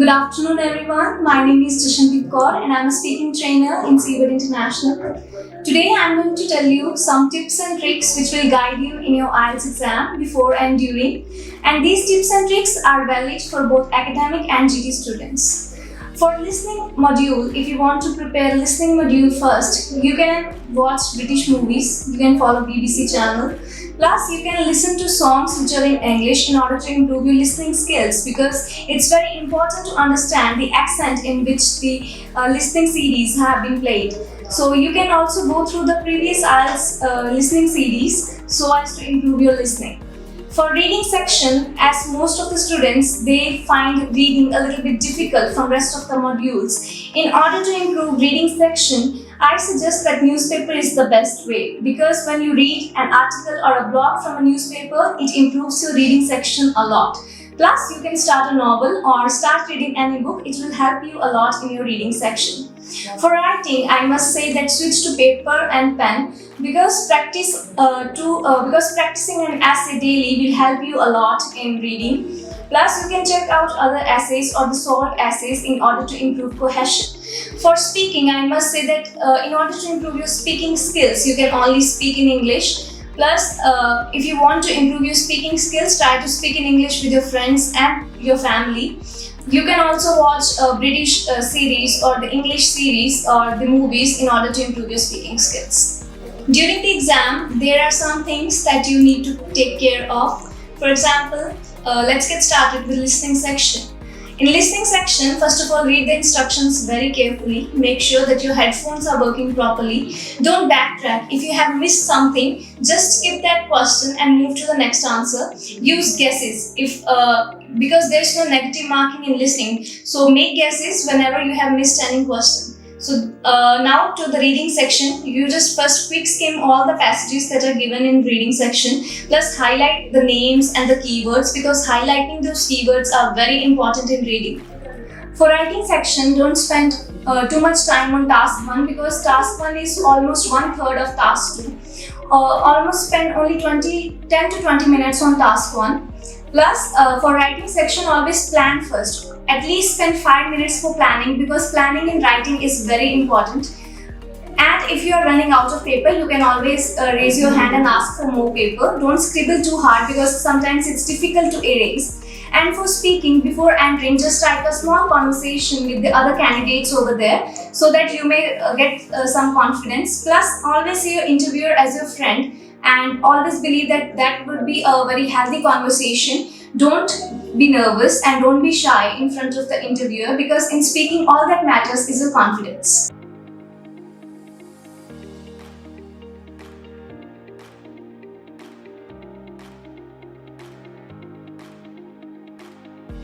Good afternoon everyone, my name is 𝕕𝕒𝕝𝕝 and I am a speaking trainer in Seabird International. Today I am going to tell you some tips and tricks which will guide you in your IELTS exam before and during, and these tips and tricks are valid for both academic and GT students. For listening module, if you want to prepare listening module first, you can watch British movies, you can follow BBC channel. Plus, you can listen to songs which are in English in order to improve your listening skills, because it's very important to understand the accent in which the listening CDs have been played. So you can also go through the previous IELTS listening CDs so as to improve your listening. For reading section, as most of the students, they find reading a little bit difficult from rest of the modules. In order to improve reading section, I suggest that newspaper is the best way, because when you read an article or a blog from a newspaper, it improves your reading section a lot. Plus, you can start a novel or start reading any book. It will help you a lot in your reading section. For writing, I must say that switch to paper and pen, because practicing an essay daily will help you a lot in reading. Plus, you can check out other essays or the solved essays in order to improve cohesion. For speaking, I must say that in order to improve your speaking skills, you can only speak in English. Plus, if you want to improve your speaking skills, try to speak in English with your friends and your family. You can also watch a British series or the English series or the movies in order to improve your speaking skills. During the exam, there are some things that you need to take care of. For example, let's get started with listening section. In listening section, first of all, read the instructions very carefully. Make sure that your headphones are working properly. Don't backtrack. If you have missed something, just skip that question and move to the next answer. Use guesses because there's no negative marking in listening. So make guesses whenever you have missed any question. So now to the reading section, you just first quick skim all the passages that are given in reading section, plus highlight the names and the keywords, because highlighting those keywords are very important in reading. For writing section, don't spend too much time on task 1, because task 1 is almost 1/3 of task 2. Almost spend only 10 to 20 minutes on task 1. Plus, for writing section, always plan first. At least spend 5 minutes for planning, because planning in writing is very important. And if you are running out of paper, you can always raise your hand and ask for more paper. Don't scribble too hard, because sometimes it's difficult to erase. And for speaking, before entering, just type a small conversation with the other candidates over there, so that you may get some confidence. Plus, always see your interviewer as your friend, and always believe that that would be a very healthy conversation. Don't be nervous and don't be shy in front of the interviewer, because in speaking, all that matters is your confidence.